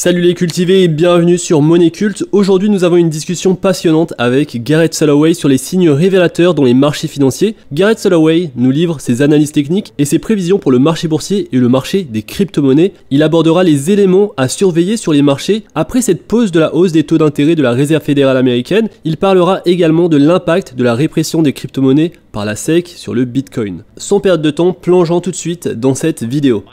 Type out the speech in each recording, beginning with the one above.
Salut les cultivés et bienvenue sur Money Cult. Aujourd'hui nous avons une discussion passionnante avec Garrett Soloway sur les signes révélateurs dans les marchés financiers. Garrett Soloway nous livre ses analyses techniques et ses prévisions pour le marché boursier et le marché des crypto-monnaies. Il abordera les éléments à surveiller sur les marchés après cette pause de la hausse des taux d'intérêt de la Réserve fédérale américaine. Il parlera également de l'impact de la répression des crypto-monnaies par la SEC sur le Bitcoin. Sans perdre de temps, plongeons tout de suite dans cette vidéo.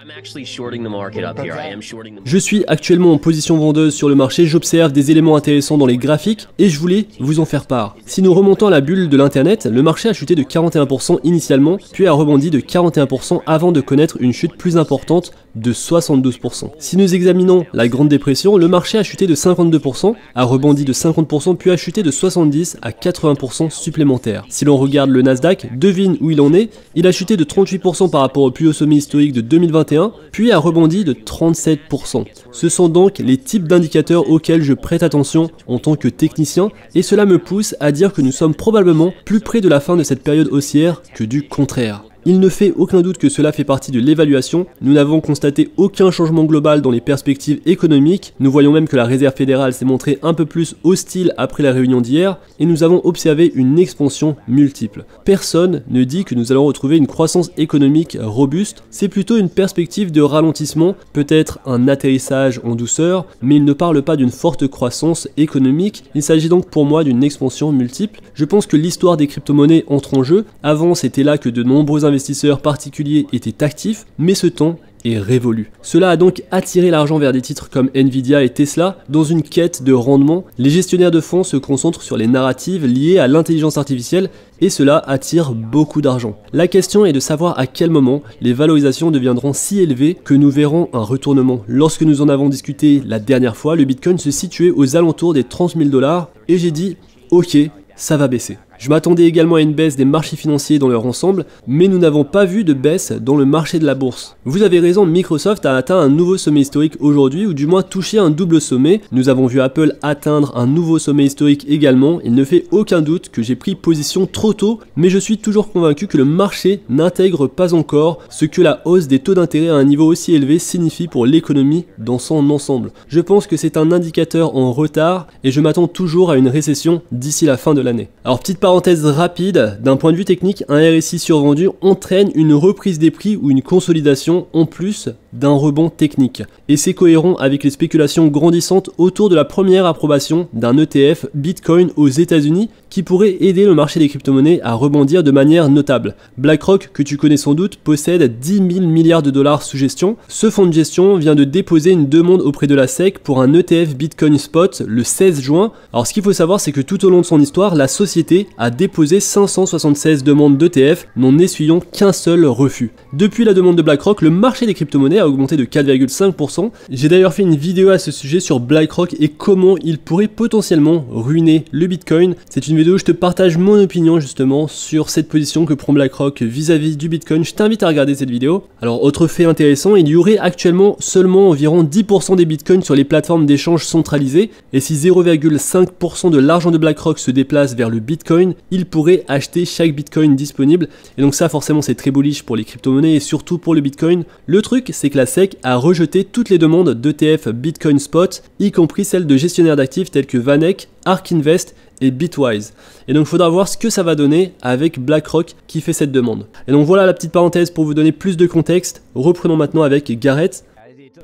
Je suis actuellement en position vendeuse sur le marché, j'observe des éléments intéressants dans les graphiques et je voulais vous en faire part. Si nous remontons à la bulle de l'internet, le marché a chuté de 41% initialement, puis a rebondi de 41% avant de connaître une chute plus importante de 72%. Si nous examinons la Grande Dépression, le marché a chuté de 52%, a rebondi de 50%, puis a chuté de 70 à 80% supplémentaires. Si l'on regarde le Nasdaq, devine où il en est, il a chuté de 38% par rapport au plus haut sommet historique de 2021, puis a rebondi de 37%. Ce sont donc les types d'indicateurs auxquels je prête attention en tant que technicien, et cela me pousse à dire que nous sommes probablement plus près de la fin de cette période haussière que du contraire. Il ne fait aucun doute que cela fait partie de l'évaluation, nous n'avons constaté aucun changement global dans les perspectives économiques, nous voyons même que la Réserve fédérale s'est montrée un peu plus hostile après la réunion d'hier, et nous avons observé une expansion multiple. Personne ne dit que nous allons retrouver une croissance économique robuste, c'est plutôt une perspective de ralentissement, peut-être un atterrissage en douceur, mais il ne parle pas d'une forte croissance économique, il s'agit donc pour moi d'une expansion multiple. Je pense que l'histoire des crypto-monnaies entre en jeu, avant c'était là que de nombreux investisseurs particuliers étaient actifs, mais ce temps est révolu. Cela a donc attiré l'argent vers des titres comme Nvidia et Tesla. Dans une quête de rendement, les gestionnaires de fonds se concentrent sur les narratives liées à l'intelligence artificielle et cela attire beaucoup d'argent. La question est de savoir à quel moment les valorisations deviendront si élevées que nous verrons un retournement. Lorsque nous en avons discuté la dernière fois, le Bitcoin se situait aux alentours des 30 000 $ et j'ai dit ok, ça va baisser. Je m'attendais également à une baisse des marchés financiers dans leur ensemble, mais nous n'avons pas vu de baisse dans le marché de la bourse. Vous avez raison, Microsoft a atteint un nouveau sommet historique aujourd'hui, ou du moins touché un double sommet. Nous avons vu Apple atteindre un nouveau sommet historique également. Il ne fait aucun doute que j'ai pris position trop tôt, mais je suis toujours convaincu que le marché n'intègre pas encore ce que la hausse des taux d'intérêt à un niveau aussi élevé signifie pour l'économie dans son ensemble. Je pense que c'est un indicateur en retard, et je m'attends toujours à une récession d'ici la fin de l'année. Alors petite parenthèse rapide, d'un point de vue technique, un RSI survendu entraîne une reprise des prix ou une consolidation en plus d'un rebond technique. Et c'est cohérent avec les spéculations grandissantes autour de la première approbation d'un ETF Bitcoin aux États-Unis qui pourrait aider le marché des crypto-monnaies à rebondir de manière notable. BlackRock, que tu connais sans doute, possède 10 000 milliards de dollars sous gestion. Ce fonds de gestion vient de déposer une demande auprès de la SEC pour un ETF Bitcoin Spot le 16 juin. Alors ce qu'il faut savoir, c'est que tout au long de son histoire, la société a déposé 576 demandes d'ETF, n'en essuyant qu'un seul refus. Depuis la demande de BlackRock, le marché des crypto-monnaies a augmenté de 4,5%. J'ai d'ailleurs fait une vidéo à ce sujet sur BlackRock et comment il pourrait potentiellement ruiner le Bitcoin. C'est une vidéo où je te partage mon opinion justement sur cette position que prend BlackRock vis-à-vis du Bitcoin. Je t'invite à regarder cette vidéo. Alors autre fait intéressant, il y aurait actuellement seulement environ 10% des Bitcoins sur les plateformes d'échange centralisées et si 0,5% de l'argent de BlackRock se déplace vers le Bitcoin, il pourrait acheter chaque Bitcoin disponible. Et donc ça forcément c'est très bullish pour les crypto-monnaies et surtout pour le Bitcoin. Le truc c'est que la SEC a rejeté toutes les demandes d'ETF Bitcoin Spot, y compris celles de gestionnaires d'actifs tels que VanEck, ARK Invest et Bitwise. Et donc il faudra voir ce que ça va donner avec BlackRock qui fait cette demande. Et donc voilà la petite parenthèse pour vous donner plus de contexte. Reprenons maintenant avec Garrett.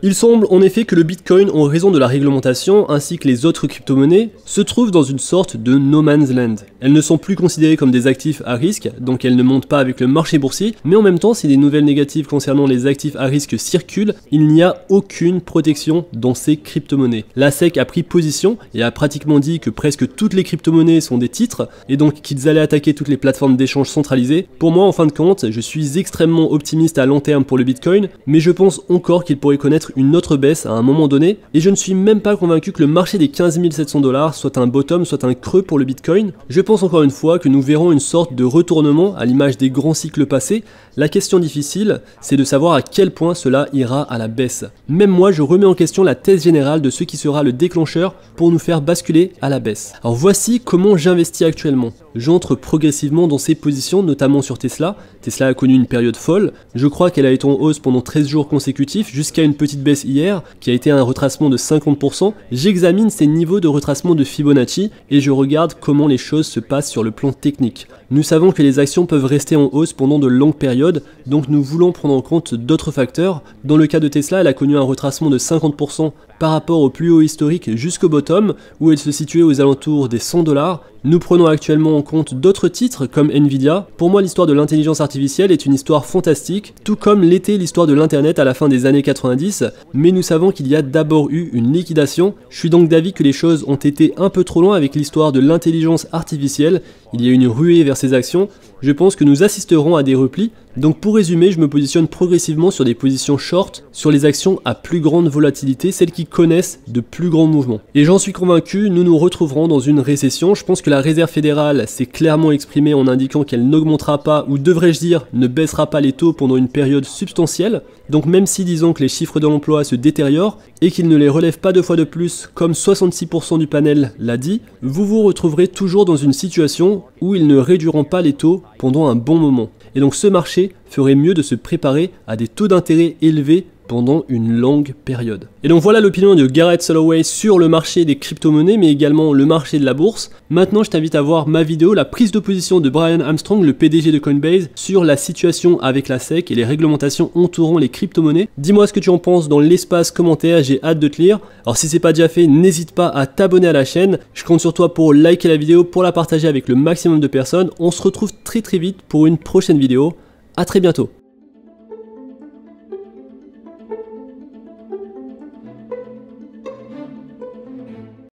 Il semble en effet que le Bitcoin, en raison de la réglementation ainsi que les autres crypto-monnaies, se trouve dans une sorte de no man's land. Elles ne sont plus considérées comme des actifs à risque, donc elles ne montent pas avec le marché boursier, mais en même temps, si des nouvelles négatives concernant les actifs à risque circulent, il n'y a aucune protection dans ces crypto-monnaies. La SEC a pris position et a pratiquement dit que presque toutes les crypto-monnaies sont des titres, et donc qu'ils allaient attaquer toutes les plateformes d'échange centralisées. Pour moi, en fin de compte, je suis extrêmement optimiste à long terme pour le Bitcoin, mais je pense encore qu'il pourrait connaître une autre baisse à un moment donné, et je ne suis même pas convaincu que le marché des 15 700 $ soit un bottom, soit un creux pour le Bitcoin. Je pense encore une fois que nous verrons une sorte de retournement à l'image des grands cycles passés. La question difficile, c'est de savoir à quel point cela ira à la baisse. Même moi, je remets en question la thèse générale de ce qui sera le déclencheur pour nous faire basculer à la baisse. Alors voici comment j'investis actuellement. J'entre progressivement dans ces positions, notamment sur Tesla. Tesla a connu une période folle. Je crois qu'elle a été en hausse pendant 13 jours consécutifs, jusqu'à une petite baisse hier, qui a été un retracement de 50%. J'examine ces niveaux de retracement de Fibonacci et je regarde comment les choses se passent sur le plan technique. Nous savons que les actions peuvent rester en hausse pendant de longues périodes, donc nous voulons prendre en compte d'autres facteurs. Dans le cas de Tesla, elle a connu un retracement de 50% par rapport au plus haut historique jusqu'au bottom, où elle se situait aux alentours des 100 $. Nous prenons actuellement en compte d'autres titres comme Nvidia. Pour moi, l'histoire de l'intelligence artificielle est une histoire fantastique, tout comme l'était l'histoire de l'internet à la fin des années 90, mais nous savons qu'il y a d'abord eu une liquidation. Je suis donc d'avis que les choses ont été un peu trop loin avec l'histoire de l'intelligence artificielle. Il y a une ruée vers ces actions. Je pense que nous assisterons à des replis. Donc pour résumer, je me positionne progressivement sur des positions short, sur les actions à plus grande volatilité, celles qui connaissent de plus grands mouvements. Et j'en suis convaincu, nous nous retrouverons dans une récession. Je pense que la Réserve fédérale s'est clairement exprimée en indiquant qu'elle n'augmentera pas, ou devrais-je dire, ne baissera pas les taux pendant une période substantielle. Donc même si disons que les chiffres de l'emploi se détériorent, et qu'ils ne les relèvent pas 2 fois de plus, comme 66% du panel l'a dit, vous vous retrouverez toujours dans une situation où ils ne réduiront pas les taux pendant un bon moment. Et donc ce marché ferait mieux de se préparer à des taux d'intérêt élevés pendant une longue période. Et donc voilà l'opinion de Garrett Soloway sur le marché des crypto-monnaies, mais également le marché de la bourse. Maintenant, je t'invite à voir ma vidéo, la prise de position de Brian Armstrong, le PDG de Coinbase, sur la situation avec la SEC et les réglementations entourant les crypto-monnaies. Dis-moi ce que tu en penses dans l'espace commentaire, j'ai hâte de te lire. Alors si c'est pas déjà fait, n'hésite pas à t'abonner à la chaîne. Je compte sur toi pour liker la vidéo, pour la partager avec le maximum de personnes. On se retrouve très vite pour une prochaine vidéo. À très bientôt.